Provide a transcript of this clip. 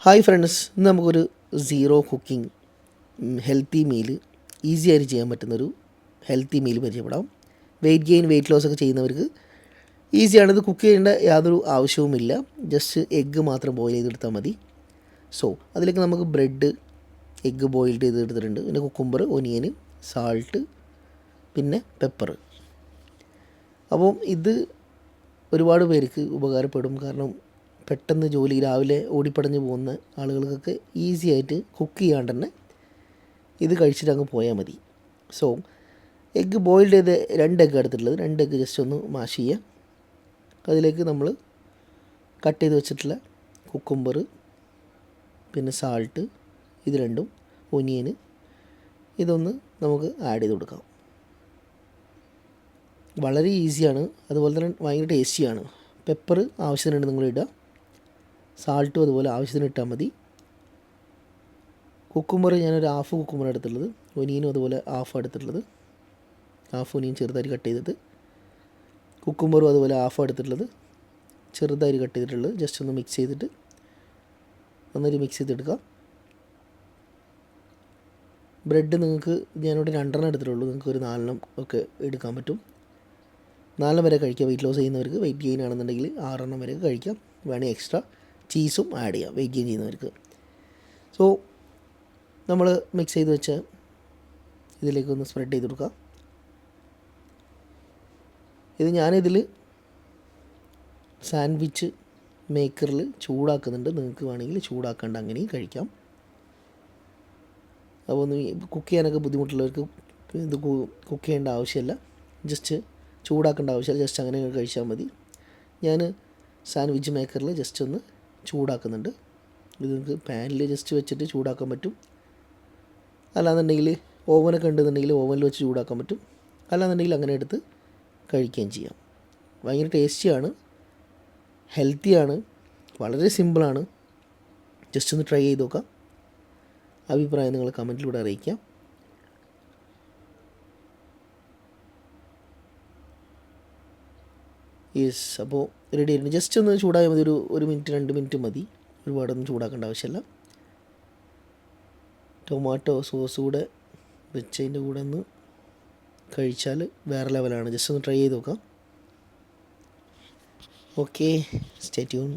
Hi friends, ഇന്ന് നമുക്കൊരു zero cooking healthy meal easy ആയിട്ട് ചെയ്യാൻ പറ്റുന്നൊരു ഹെൽത്തി മീൽ പരിചയപ്പെടാം. വെയിറ്റ് ഗെയിൻ, വെയിറ്റ് ലോസ് ഒക്കെ ചെയ്യുന്നവർക്ക് ഈസിയാണിത്. കുക്ക് ചെയ്യേണ്ട യാതൊരു ആവശ്യവുമില്ല. ജസ്റ്റ് എഗ്ഗ് മാത്രം ബോയിൽ ചെയ്തെടുത്താൽ മതി. സോ അതിലേക്ക് നമുക്ക് ബ്രെഡ്, എഗ്ഗ് ബോയിൽഡ് ചെയ്തെടുത്തിട്ടുണ്ട്. പിന്നെ കുക്കുംബർ, ഒനിയൻ, സാൾട്ട്, പിന്നെ പെപ്പർ. അപ്പോൾ ഇത് ഒരുപാട് പേർക്ക് ഉപകാരപ്പെടും. കാരണം പെട്ടെന്ന് ജോലി രാവിലെ ഓടിപ്പടഞ്ഞ് പോകുന്ന ആളുകൾക്കൊക്കെ ഈസി ആയിട്ട് കുക്ക് ചെയ്യാണ്ട് തന്നെ ഇത് കഴിച്ചിട്ട് അങ്ങ് പോയാൽ മതി. സോ എഗ്ഗ് ബോയിൽഡ് ചെയ്ത് 2 എഗ്ഗ് എടുത്തിട്ടുള്ളത്. 2 എഗ്ഗ് ജസ്റ്റ് ഒന്ന് മാഷ് ചെയ്യുക. അതിലേക്ക് നമ്മൾ കട്ട് ചെയ്ത് വെച്ചിട്ടുള്ള കുക്കുംബർ, പിന്നെ സാൾട്ട്, ഇത് രണ്ടും, ഒനിയൻ, ഇതൊന്ന് നമുക്ക് ആഡ് ചെയ്ത് കൊടുക്കാം. വളരെ ഈസിയാണ്, അതുപോലെ തന്നെ ഭയങ്കര ടേസ്റ്റിയാണ്. പെപ്പർ ആവശ്യത്തിനുണ്ട് നിങ്ങൾ ഇടുക. സാൾട്ടും അതുപോലെ ആവശ്യത്തിന് ഇട്ടാൽ മതി. കുക്കുംബർ ഞാനൊരു ഹാഫ് കുക്കുംബർ എടുത്തിട്ടുള്ളത്. ഒനിയനും അതുപോലെ ഹാഫ് എടുത്തിട്ടുള്ളത്. ഹാഫ് ഒനിയൻ ചെറുതായിട്ട് കട്ട് ചെയ്തിട്ട്, കുക്കുംബറും അതുപോലെ ഹാഫ് എടുത്തിട്ടുള്ളത് ചെറുതായിട്ട് കട്ട് ചെയ്തിട്ടുള്ളത്. ജസ്റ്റ് ഒന്ന് മിക്സ് ചെയ്തിട്ട് നന്നായിട്ട് മിക്സ് ചെയ്തെടുക്കാം. ബ്രെഡ് നിങ്ങൾക്ക് ഞാനിവിടെ 2 എടുത്തിട്ടുള്ളൂ. നിങ്ങൾക്ക് ഒരു 4 ഒക്കെ എടുക്കാൻ പറ്റും. 4 വരെ കഴിക്കാം. വെയിറ്റ് ലോസ് ചെയ്യുന്നവർക്ക്, വെയിറ്റ് ഗെയിൻ ആണെന്നുണ്ടെങ്കിൽ 6 വരെ കഴിക്കാം. വേണമെങ്കിൽ എക്സ്ട്രാ ചീസും ആഡ് ചെയ്യാം വെയിറ്റ് ഗെയിൻ ചെയ്യുന്നവർക്ക്. സോ നമ്മൾ മിക്സ് ചെയ്ത് വെച്ച ഇതിലേക്കൊന്ന് സ്പ്രെഡ് ചെയ്ത് കൊടുക്കുക. ഇത് ഞാനിതിൽ സാൻഡ്വിച്ച് മേക്കറിൽ ചൂടാക്കുന്നുണ്ട്. നിങ്ങൾക്ക് വേണമെങ്കിൽ ചൂടാക്കേണ്ട അങ്ങനെയും കഴിക്കാം. അപ്പോൾ ഒന്ന് കുക്ക് ചെയ്യാനൊക്കെ ബുദ്ധിമുട്ടുള്ളവർക്ക് ഇത് കുക്ക് ചെയ്യേണ്ട ആവശ്യമില്ല. ജസ്റ്റ് ചൂടാക്കേണ്ട ആവശ്യമില്ല. ജസ്റ്റ് അങ്ങനെ കഴിച്ചാൽ മതി. ഞാൻ സാൻഡ്വിച്ച് മേക്കറിൽ ജസ്റ്റ് ഒന്ന് ചൂടാക്കുന്നുണ്ട്. ഇത് നിങ്ങൾക്ക് പാനിൽ ജസ്റ്റ് വെച്ചിട്ട് ചൂടാക്കാൻ പറ്റും. അല്ലാന്നുണ്ടെങ്കിൽ ഓവനൊക്കെ ഉണ്ടെന്നുണ്ടെങ്കിൽ ഓവനിൽ വെച്ച് ചൂടാക്കാൻ പറ്റും. അല്ലാന്നുണ്ടെങ്കിൽ അങ്ങനെ എടുത്ത് കഴിക്കുകയും ചെയ്യാം. ഭയങ്കര ടേസ്റ്റിയാണ്, ഹെൽത്തിയാണ്, വളരെ സിമ്പിളാണ്. ജസ്റ്റ് ഒന്ന് ട്രൈ ചെയ്ത് നോക്കാം. അഭിപ്രായം നിങ്ങൾ കമൻറ്റിലൂടെ അറിയിക്കാം. യെസ്, അപ്പോൾ റെഡി ആയിരുന്നു. ജസ്റ്റ് ഒന്ന് ചൂടായാൽ മതി. ഒരു മിനിറ്റ് 2 മിനിറ്റ് മതി. ഒരുപാടൊന്നും ചൂടാക്കേണ്ട ആവശ്യമില്ല. ടൊമാറ്റോ സോസ് കൂടെ വെച്ചതിൻ്റെ കൂടെ ഒന്ന് കഴിച്ചാൽ വേറെ ലെവലാണ്. ജസ്റ്റ് ഒന്ന് ട്രൈ ചെയ്ത് നോക്കാം. Okay, stay tune.